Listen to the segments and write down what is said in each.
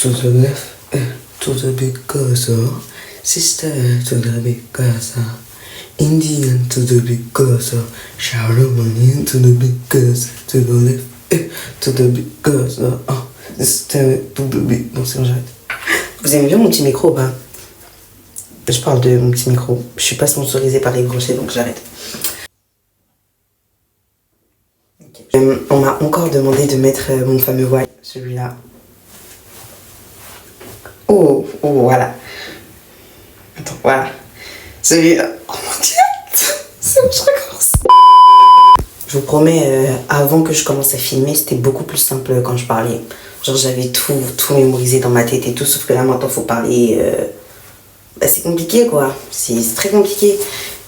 to the left, to the big Gaza. Sister to the big Gaza. Indian to the big Gaza. Charlemagne to the big Gaza. To the left, to the big Gaza. Sister to the big. Non, c'est bon, j'arrête. Vous aimez bien mon petit micro ou pas? Je parle de mon petit micro. Je suis pas sponsorisée par les brochets, donc j'arrête. Okay. On m'a encore demandé de mettre mon fameux voile, celui-là. Oh, voilà. Attends, voilà. Celui-là. Oh mon dieu. C'est bon, je recommence. Je vous promets, avant que je commence à filmer, c'était beaucoup plus simple quand je parlais. Genre, j'avais tout mémorisé dans ma tête et tout, sauf que là, maintenant, faut parler. C'est compliqué, quoi. C'est très compliqué.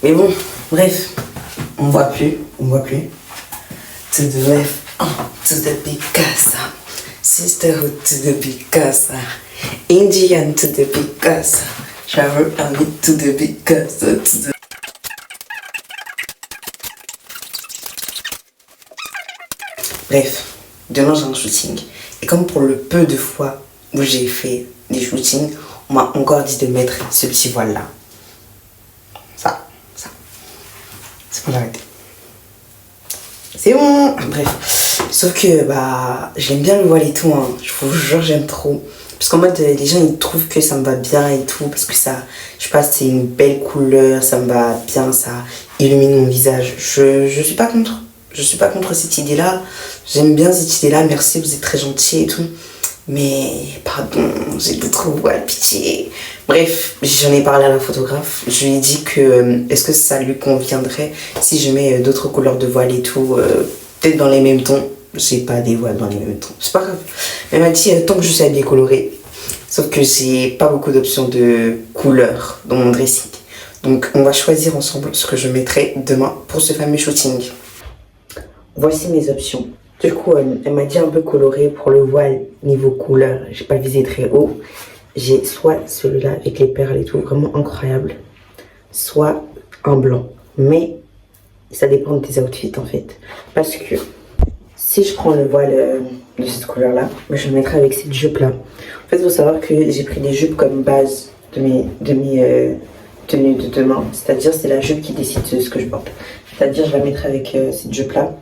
Mais bon, bref. On voit plus. To the left, to the big casa. Sisterhood to the big casa. Indian to the big casa. Shower army to the big casa. Bref, demain j'ai un shooting. Et comme pour le peu de fois où j'ai fait des shootings, on m'a encore dit de mettre ce petit voile là. Ça. C'est bon, j'arrête. C'est bon. Bref. Sauf que j'aime bien le voile et tout, hein. Je vous jure, j'aime trop. Parce qu'en mode, les gens ils trouvent que ça me va bien et tout. Parce que ça, je sais pas, c'est une belle couleur, ça me va bien, ça illumine mon visage. Je suis pas contre. Je suis pas contre cette idée-là. J'aime bien cette idée-là. Merci, vous êtes très gentils et tout. Mais, pardon, j'ai d'autres voiles, pitié. Bref, j'en ai parlé à la photographe. Je lui ai dit que, est-ce que ça lui conviendrait si je mets d'autres couleurs de voile et tout, peut-être dans les mêmes tons. J'ai pas des voiles dans les mêmes tons. C'est pas grave. Elle m'a dit, tant que je suis habillée colorée. Sauf que j'ai pas beaucoup d'options de couleurs dans mon dressing. Donc, on va choisir ensemble ce que je mettrai demain pour ce fameux shooting. Voici mes options. Du coup, elle m'a dit un peu coloré pour le voile niveau couleur. J'ai pas visé très haut. J'ai soit celui-là avec les perles et tout, vraiment incroyable. Soit un blanc. Mais ça dépend des outfits en fait. Parce que si je prends le voile de cette couleur-là, je le mettrai avec cette jupe-là. En fait, il faut savoir que j'ai pris des jupes comme base de mes tenues de demain. C'est-à-dire, c'est la jupe qui décide de ce que je porte. C'est-à-dire, je la mettrai avec cette jupe-là.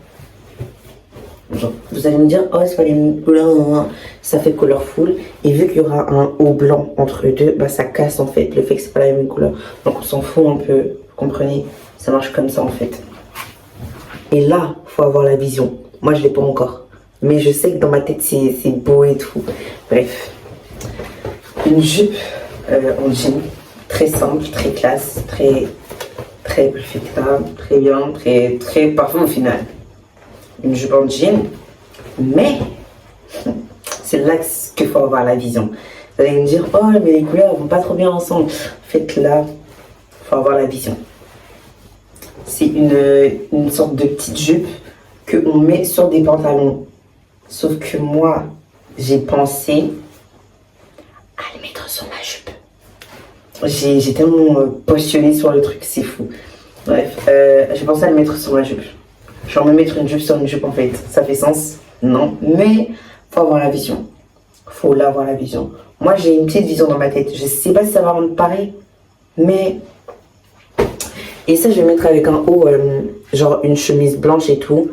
Vous allez me dire, oh c'est pas les mêmes couleurs, ça fait colorful. Et vu qu'il y aura un haut blanc entre deux, ça casse en fait le fait que c'est pas la même couleur. Donc on s'en fout un peu, vous comprenez? Ça marche comme ça en fait. Et là, faut avoir la vision. Moi je l'ai pas encore, mais je sais que dans ma tête c'est beau et tout. Bref, une jupe en jean, très simple, très classe, très perfectable, très bien, très parfait au final. Une jupe en jean, mais c'est là qu'il faut avoir la vision. Vous allez me dire, oh mais les couleurs vont pas trop bien ensemble. En fait là, il faut avoir la vision. C'est une sorte de petite jupe qu'on met sur des pantalons. Sauf que moi, j'ai pensé à le mettre sur ma jupe. J'ai tellement postulé sur le truc, c'est fou. Bref, j'ai pensé à le mettre sur ma jupe. Genre me mettre une jupe sur une jupe en fait, ça fait sens? Non, mais faut avoir la vision. Faut l'avoir la vision. Moi j'ai une petite vision dans ma tête, je sais pas si ça va rendre pareil, mais... Et ça je vais mettre avec un haut, genre une chemise blanche et tout,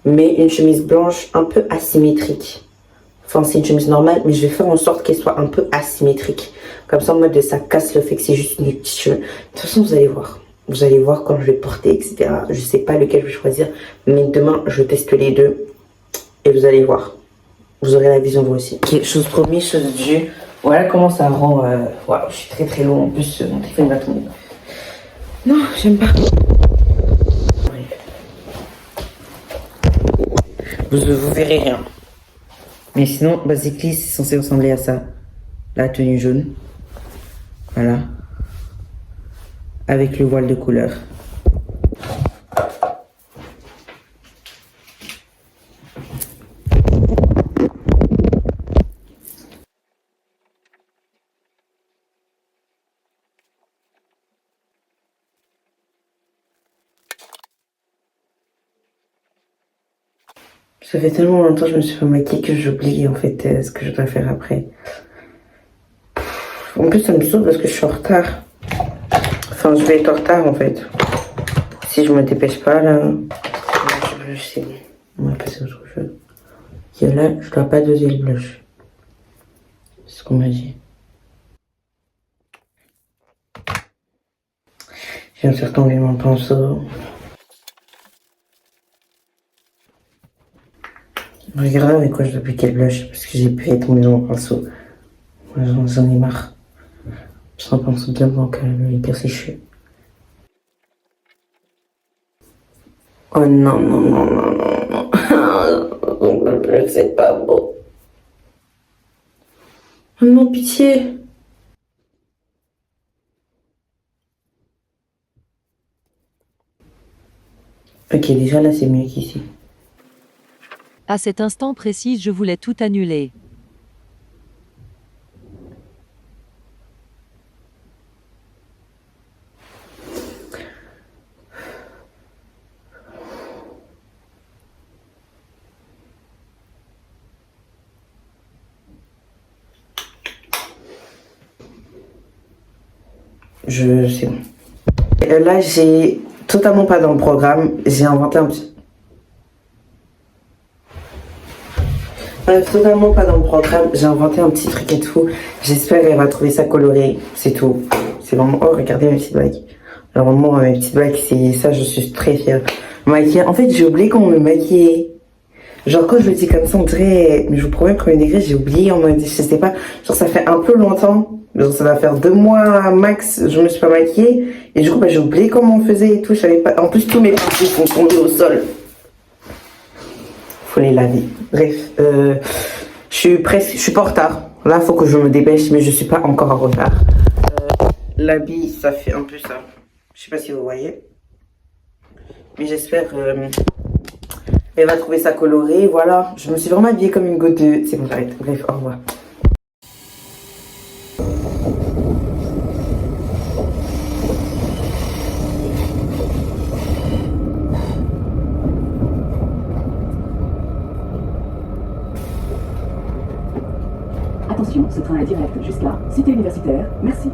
mais une chemise blanche un peu asymétrique. Enfin c'est une chemise normale, mais je vais faire en sorte qu'elle soit un peu asymétrique. Comme ça en mode ça casse le fait que c'est juste une petite chemise. De toute façon vous allez voir. Vous allez voir quand je vais porter, etc. Je sais pas lequel je vais choisir, mais demain je teste les deux et vous allez voir. Vous aurez la vision vous aussi. Ok, chose promise, chose due. Voilà comment ça rend. Waouh, je suis très loin en plus. Mon téléphone va tomber. Non, j'aime pas. Vous verrez rien. Mais sinon, basically, c'est censé ressembler à ça. La tenue jaune. Voilà. Avec le voile de couleur. Ça fait tellement longtemps que je me suis pas maquillée que j'oublie en fait ce que je dois faire après. En plus, ça me saoule parce que je suis en retard. Enfin, je vais être en retard en fait. Si je me dépêche pas là. Je sais. On va passer à autre chose. Et là, je dois pas doser le blush. C'est ce qu'on m'a dit. J'ai un certain enlever mon pinceau. Regarde avec quoi je dois appliquer le blush parce que j'ai pu tomber dans mon pinceau. J'en ai marre. Je sens un pinceau bien blanc quand même, hyper séché. Oh non, non, non, non, non, non. C'est pas beau. Oh non, pitié. Ok, déjà là c'est mieux qu'ici. À cet instant précis, je voulais tout annuler. C'est bon. Là, j'ai totalement pas dans le programme. J'ai inventé un petit... totalement pas dans le programme. J'ai inventé un petit truc et tout. J'espère qu'elle va trouver ça coloré. C'est tout. C'est vraiment... Oh, regardez mes petites bagues. Alors, vraiment, mes petites bagues, c'est ça, je suis très fière. Maquiller. En fait, j'ai oublié comment me maquiller. Genre, quand je le dis comme ça, on dirait... Mais je vous promets, premier degré, j'ai oublié en mode... Je sais pas. Genre, ça fait un peu longtemps. Genre, ça va faire 2 mois max, je me suis pas maquillée. Et du coup, bah, j'ai oublié comment on faisait et tout. Je savais pas. En plus, tous mes pinceaux sont tombés au sol. Faut les laver. Bref, je suis presque, je suis pas en retard. Là, faut que je me dépêche, mais je suis pas encore en retard. L'habit, ça fait un peu ça. Je sais pas si vous voyez. Mais j'espère... elle va trouver ça coloré. Voilà, je me suis vraiment habillée comme une goutte de... C'est bon, j'arrête. Bref, au revoir. Attention, ce train est direct jusqu'à Cité Universitaire. Merci.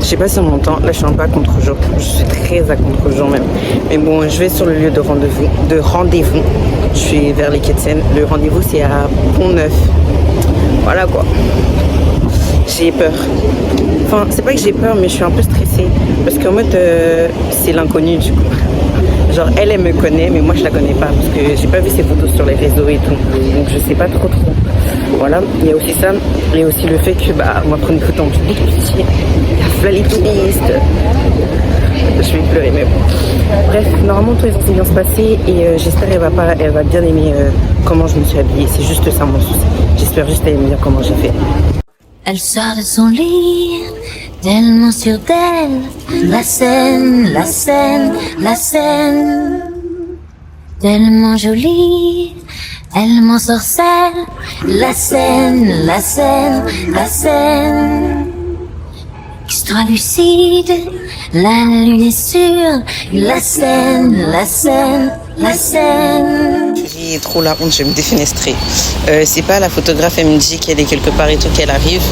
Je sais pas si on m'entend, là je suis un peu à contre-jour, je suis très à contre-jour même. Mais bon, je vais sur le lieu de rendez-vous. Je suis vers les quais de Seine. Le rendez-vous c'est à Pont-Neuf. Voilà quoi. J'ai peur. Enfin, c'est pas que j'ai peur, mais je suis un peu stressée. Parce qu'en mode, c'est l'inconnu du coup. Genre, elle me connaît, mais moi je la connais pas. Parce que j'ai pas vu ses photos sur les réseaux et tout. Donc je sais pas trop. Voilà, il y a aussi ça. Et aussi le fait que, bah, on va prendre une photo en public. Pitié. Il y a les touristes. Je vais pleurer, mais bon. Bref, normalement tout est censé bien se passer. Et j'espère qu'elle va bien aimer comment je me suis habillée. C'est juste ça mon souci. J'espère juste qu'elle aime bien comment j'ai fait. Elle sort de son lit, tellement sûre d'elle. La scène, la scène, la scène. Tellement jolie, elle m'ensorcelle. La scène, la scène, la scène. Extra lucide, la lune est sûre. La scène, la scène, la scène. J'ai trop la honte, je vais me défenestrer. C'est pas la photographe, elle me dit qu'elle est quelque part et tout, qu'elle arrive.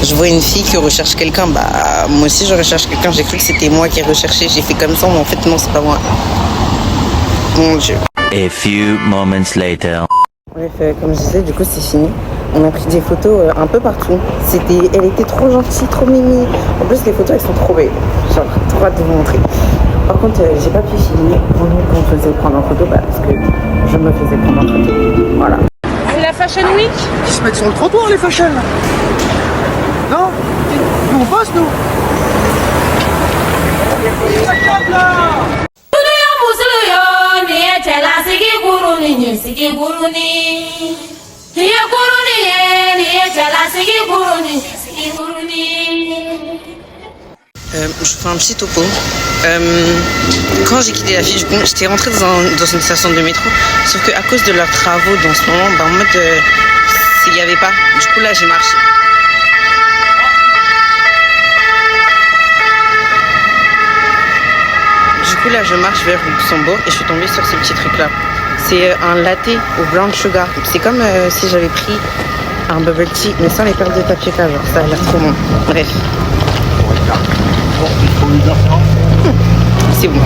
Je vois une fille qui recherche quelqu'un, bah moi aussi je recherche quelqu'un, j'ai cru que c'était moi qui recherchais, j'ai fait comme ça, mais en fait non, c'est pas moi. Mon Dieu. A few moments later. Bref, comme je disais, du coup c'est fini. On a pris des photos un peu partout. Elle était trop gentille, trop mimi. En plus les photos elles sont trop belles. Genre trop hâte de vous montrer. Par contre, j'ai pas pu filmer pendant qu'on faisait prendre en photo, bah, parce que je me faisais prendre en photo. Voilà. C'est la Fashion Week. Ils se mettent sur le trottoir les fashion. Non? Nous on bosse nous. Je fais un petit topo. Quand j'ai quitté la file, j'étais rentrée dans une station de métro, sauf qu'à cause de leurs travaux dans ce moment, en mode il n'y avait pas. Du coup là j'ai marché. Du coup là je marche vers Luxembourg et je suis tombée sur ce petit truc là. C'est un latte au brown sugar. C'est comme si j'avais pris un bubble tea mais sans les perles de tapioca, genre ça a l'air trop bon. Bref. C'est bon.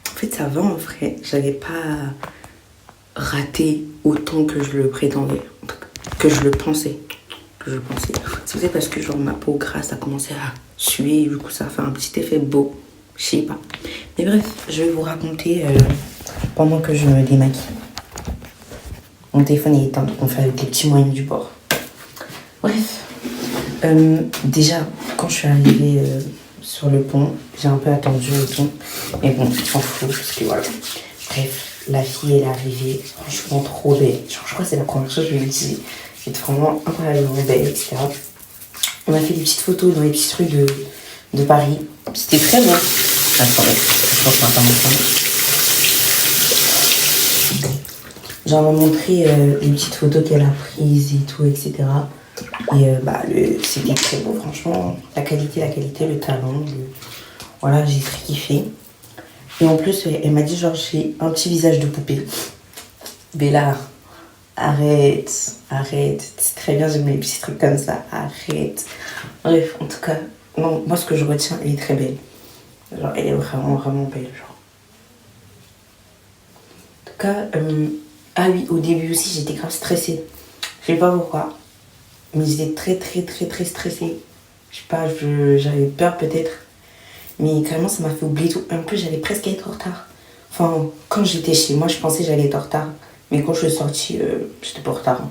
En fait, ça va en vrai. J'avais pas raté autant que je le prétendais, que je le pensais. C'est peut-être parce que genre ma peau grasse a commencé à suer et du coup ça a fait un petit effet beau. Je sais pas. Mais bref, je vais vous raconter pendant que je me démaquille. Mon téléphone est éteint, donc on fait avec les petits moyens du bord. Bref, déjà, quand je suis arrivée sur le pont, j'ai un peu attendu et tout. Mais bon, je m'en fous, parce que voilà. Bref, la fille, elle est arrivée, franchement trop belle. Genre, je crois que c'est la première chose que je lui ai dit. Elle est vraiment incroyablement belle, etc. On a fait des petites photos dans les petits trucs de Paris. C'était très beau. Attendez, je pense qu'on va pas m'entendre. Genre, on m'a montré les petites photos qu'elle a prises et tout, etc. Et c'était très beau, franchement. La qualité, le talent. Voilà, j'ai très kiffé. Et en plus, elle m'a dit, genre, j'ai un petit visage de poupée. Bella, arrête. C'est très bien, j'aime les petits trucs comme ça. Arrête. Bref, en tout cas, non, moi, ce que je retiens, elle est très belle. Genre, elle est vraiment, vraiment belle, genre. En tout cas, ah oui, au début aussi, j'étais grave stressée. Je sais pas pourquoi. Mais j'étais très stressée. Je sais pas, j'avais peur peut-être. Mais carrément, ça m'a fait oublier tout. En plus, j'allais presque être en retard. Enfin, quand j'étais chez moi, je pensais que j'allais être en retard. Mais quand je suis sortie, j'étais pas en retard. Hein.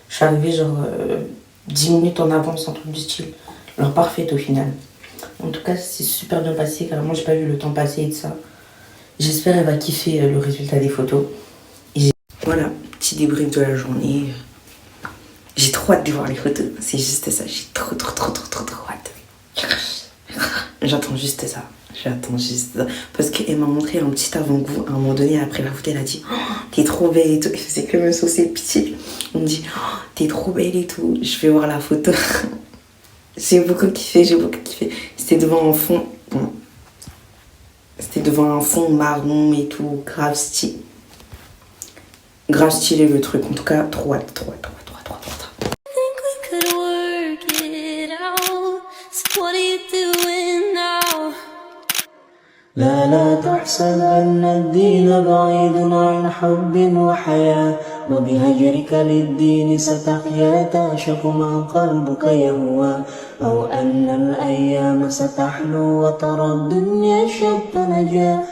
Je suis arrivée genre 10 minutes en avance, un truc du style. Alors parfaite au final. En tout cas, c'est super bien passé. Carrément, j'ai pas vu le temps passer et tout ça. J'espère qu'elle va kiffer le résultat des photos. Voilà, petit débrief de la journée. J'ai trop hâte de voir les photos. C'est juste ça. J'ai trop hâte. J'attends juste ça. Parce qu'elle m'a montré un petit avant-goût. À un moment donné, après la photo, elle a dit oh, t'es trop belle et tout. Elle faisait que me saucer le petit. On me dit oh, t'es trop belle et tout. Je vais voir la photo. J'ai beaucoup kiffé. C'était devant un fond. Bon. C'était devant un fond marron et tout. Grave stylé le truc. En tout cas, trop hâte. لا تحسبن الدين بعيد عن حب وحياة وبهجرك للدين ستحيا تعشق ما قلبك يهوى أو أن الأيام ستحلو وترى الدنيا شتى نجاة